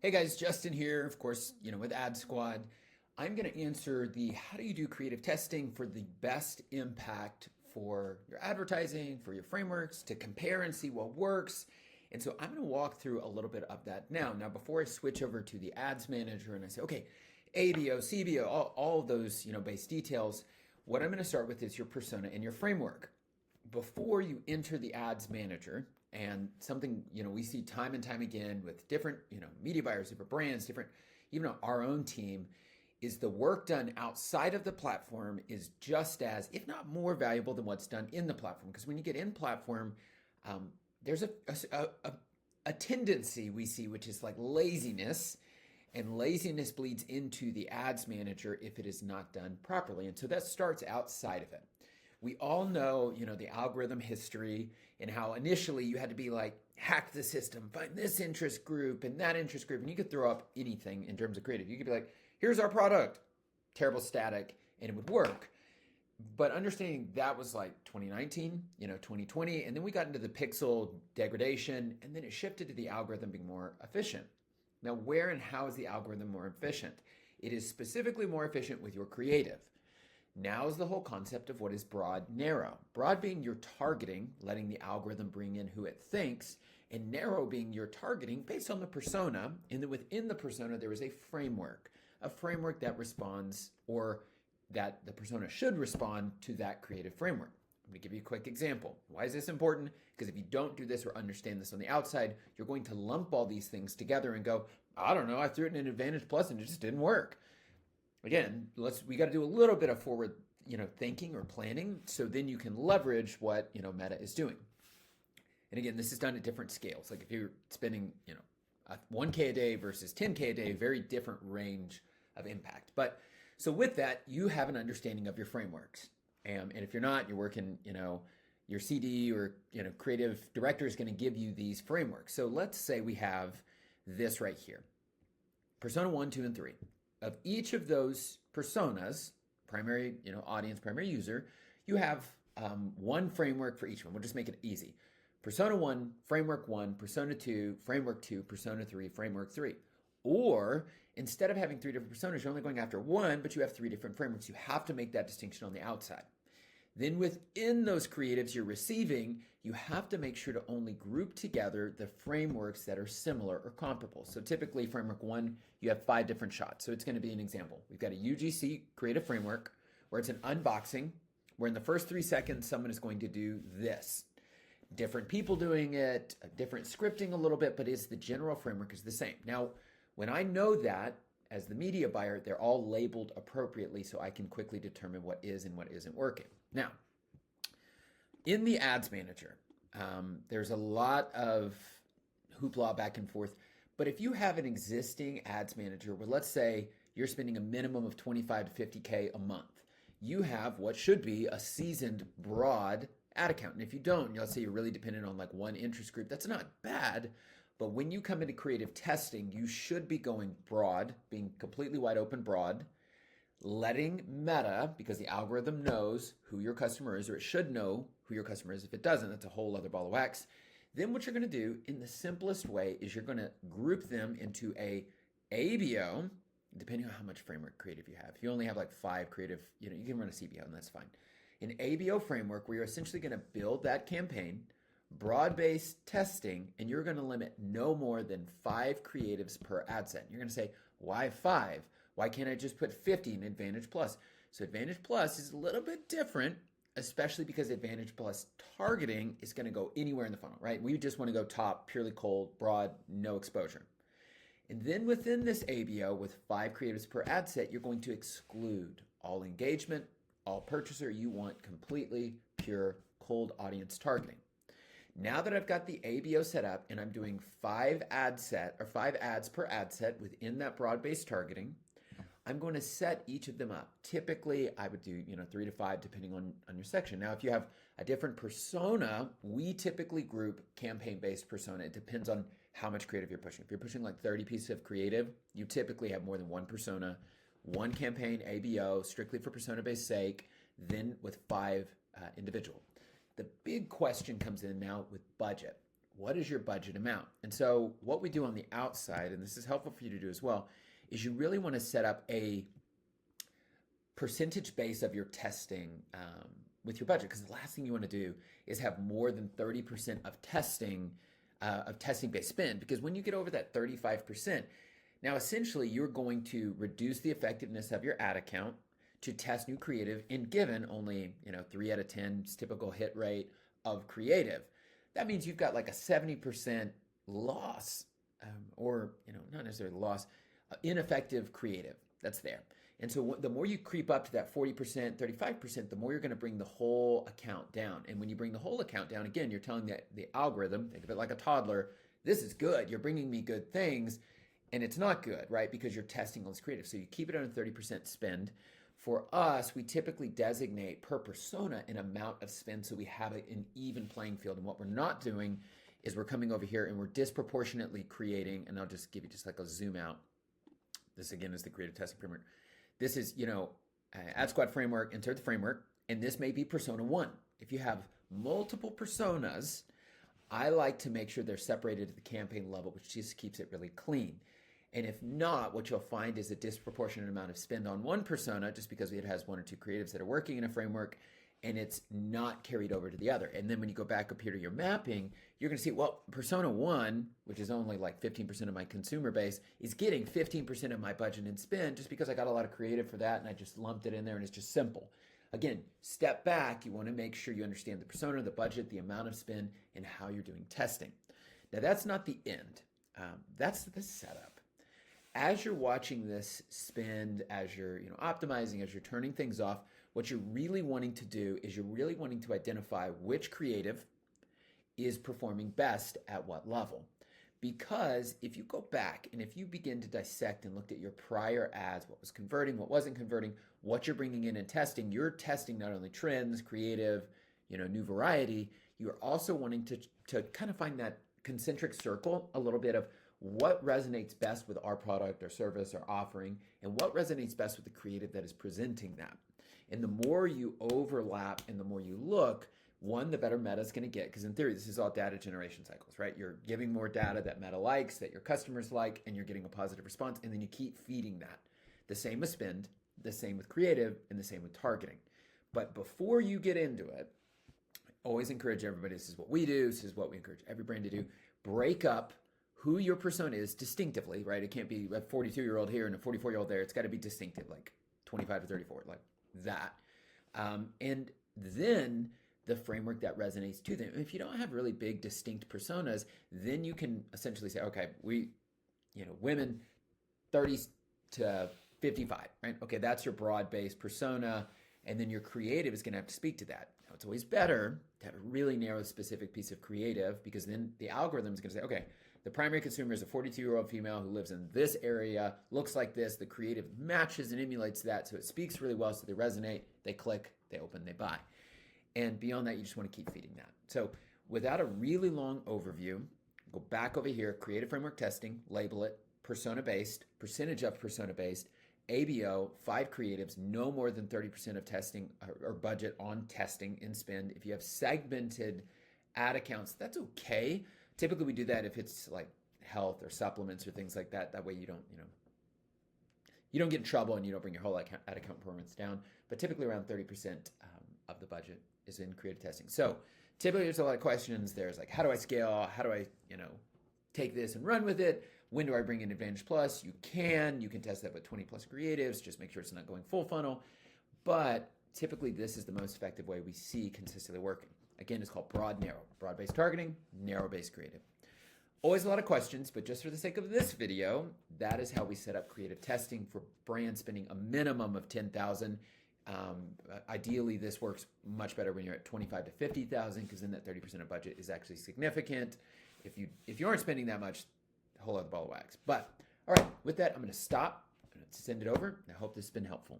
Hey guys, Justin here, of course, with AdSquad. I'm going to answer the how do you do creative testing for the best impact for your advertising, for your frameworks, to compare and see what works. And so I'm going to walk through a little bit of that now. Now, before I switch over to the ads manager and I say, okay, ABO, CBO, all of those, base details, what I'm going to start with is your persona and your framework. Before you enter the ads manager, and something we see time and time again with different media buyers, different brands, different even our own team, is the work done outside of the platform is just as, if not more valuable than what's done in the platform. Because when you get in platform, there's a tendency we see, which is like laziness, and laziness bleeds into the ads manager if it is not done properly. And so that starts outside of it. We all know, the algorithm history and how initially you had to be like, hack the system, find this interest group and that interest group. And you could throw up anything in terms of creative. You could be like, here's our product, terrible static, and it would work. But understanding that was like 2019, 2020, and then we got into the pixel degradation, and then it shifted to the algorithm being more efficient. Now, where and how is the algorithm more efficient? It is specifically more efficient with your creative. Now is the whole concept of what is broad, narrow. Broad being your targeting, letting the algorithm bring in who it thinks, and narrow being your targeting based on the persona, and then within the persona there is a framework that responds, or that the persona should respond to that creative framework. I'm going to give you a quick example. Why is this important? Because if you don't do this or understand this on the outside, you're going to lump all these things together and go, I don't know, I threw it in Advantage Plus and it just didn't work. Again, we got to do a little bit of forward, thinking or planning, so then you can leverage what, Meta is doing. And again, this is done at different scales. Like if you're spending, 1K a day versus 10K a day, very different range of impact. But so with that, you have an understanding of your frameworks. And if you're not, you're working, your CD or, creative director is going to give you these frameworks. So let's say we have this right here. Persona 1, 2, and 3. Of each of those personas, primary, audience, primary user, you have one framework for each one. We'll just make it easy. Persona 1, framework 1, persona 2, framework 2, persona 3, framework 3. Or instead of having 3 different personas, you're only going after one, but you have 3 different frameworks. You have to make that distinction on the outside. Then within those creatives you're receiving, you have to make sure to only group together the frameworks that are similar or comparable. So typically framework 1, you have 5 different shots. So it's going to be an example. We've got a UGC creative framework where it's an unboxing, where in the first 3 seconds, someone is going to do this. Different people doing it, different scripting a little bit, but the general framework is the same. Now, when I know that, as the media buyer, they're all labeled appropriately so I can quickly determine what is and what isn't working. Now, in the ads manager, there's a lot of hoopla back and forth, but if you have an existing ads manager where let's say you're spending a minimum of 25 to 50K a month, you have what should be a seasoned broad ad account. And if you don't, let's say you're really dependent on like one interest group, that's not bad. But when you come into creative testing, you should be going broad, being completely wide open broad, letting Meta, because the algorithm knows who your customer is, or it should know who your customer is. If it doesn't, that's a whole other ball of wax. Then what you're going to do in the simplest way is you're going to group them into a ABO, depending on how much framework creative you have. If you only have like 5 creative, you can run a CBO and that's fine. An ABO framework where you're essentially going to build that campaign, broad-based testing, and you're going to limit no more than 5 creatives per ad set. You're going to say, why 5? Why can't I just put 50 in Advantage Plus? So Advantage Plus is a little bit different, especially because Advantage Plus targeting is going to go anywhere in the funnel, right? We just want to go top, purely cold, broad, no exposure. And then within this ABO with 5 creatives per ad set, you're going to exclude all engagement, all purchaser. You want completely pure cold audience targeting. Now that I've got the ABO set up and I'm doing 5 ads per ad set within that broad-based targeting, I'm going to set each of them up. Typically, I would do 3 to 5 depending on your section. Now, if you have a different persona, we typically group campaign-based persona. It depends on how much creative you're pushing. If you're pushing like 30 pieces of creative, you typically have more than one persona, one campaign ABO, strictly for persona-based sake, then with 5 individual. The big question comes in now with budget. what is your budget amount? And so what we do on the outside, and this is helpful for you to do as well, is you really want to set up a percentage base of your testing with your budget, because the last thing you want to do is have more than 30% of testing-based spend, because when you get over that 35%, now essentially you're going to reduce the effectiveness of your ad account to test new creative, and given only 3 out of 10 is typical hit rate of creative, that means you've got like a 70% loss, or not necessarily loss, ineffective creative that's there. And so the more you creep up to that 40%, 35%, the more you're going to bring the whole account down. And when you bring the whole account down, again, you're telling the algorithm, think of it like a toddler, this is good, you're bringing me good things, and it's not good, right? Because you're testing all this creative. So you keep it on a 30% spend. For us, we typically designate per persona an amount of spend so we have an even playing field. And what we're not doing is we're coming over here and we're disproportionately creating, and I'll just give you just like a zoom out. This again is the creative testing framework. This is, AdSquad framework, insert the framework, and this may be persona 1. If you have multiple personas, I like to make sure they're separated at the campaign level, which just keeps it really clean. And if not, what you'll find is a disproportionate amount of spend on one persona just because it has 1 or 2 creatives that are working in a framework, and it's not carried over to the other. And then when you go back up here to your mapping, you're going to see, well, persona 1, which is only like 15% of my consumer base, is getting 15% of my budget and spend just because I got a lot of creative for that and I just lumped it in there and it's just simple. Again, step back. You want to make sure you understand the persona, the budget, the amount of spend, and how you're doing testing. Now, that's not the end. That's the setup. As you're watching this spend, as you're optimizing, as you're turning things off, what you're really wanting to do is you're really wanting to identify which creative is performing best at what level. Because if you go back and if you begin to dissect and look at your prior ads, what was converting, what wasn't converting, what you're bringing in and testing, you're testing not only trends, creative, new variety, you're also wanting to kind of find that concentric circle a little bit of what resonates best with our product or service or offering, and what resonates best with the creative that is presenting that. And the more you overlap and the more you look, one, the better Meta is going to get, because in theory, this is all data generation cycles, right? You're giving more data that Meta likes, that your customers like, and you're getting a positive response, and then you keep feeding that. The same with spend, the same with creative, and the same with targeting. But before you get into it, always encourage everybody, this is what we do, this is what we encourage every brand to do, break up who your persona is distinctively, right? It can't be a 42-year-old here and a 44-year-old there. It's got to be distinctive, like 25 to 34, like that. And then the framework that resonates to them. If you don't have really big, distinct personas, then you can essentially say, okay, women 30 to 55, right? Okay, that's your broad-based persona, and then your creative is going to have to speak to that. Now, it's always better to have a really narrow, specific piece of creative, because then the algorithm is going to say, okay, the primary consumer is a 42-year-old female who lives in this area, looks like this. The creative matches and emulates that, so it speaks really well, so they resonate, they click, they open, they buy. And beyond that, you just want to keep feeding that. So without a really long overview, go back over here, creative framework testing, label it, persona-based, percentage of persona-based, ABO, 5 creatives, no more than 30% of testing or budget on testing and spend. If you have segmented ad accounts, that's okay. Typically, we do that if it's like health or supplements or things like that. That way you don't get in trouble and you don't bring your whole ad account performance down. But typically around 30% of the budget is in creative testing. So typically there's a lot of questions. There's like, how do I scale? How do I, take this and run with it? When do I bring in Advantage Plus? You can test that with 20 plus creatives. Just make sure it's not going full funnel. But typically this is the most effective way we see consistently working. Again, it's called broad-narrow. Broad-based targeting, narrow-based creative. Always a lot of questions, but just for the sake of this video, that is how we set up creative testing for brands spending a minimum of $10,000. Ideally, this works much better when you're at 25 to 50,000, because then that 30% of budget is actually significant. If you aren't spending that much, a whole other ball of wax. But all right, with that, I'm going to stop. I'm going to send it over. I hope this has been helpful.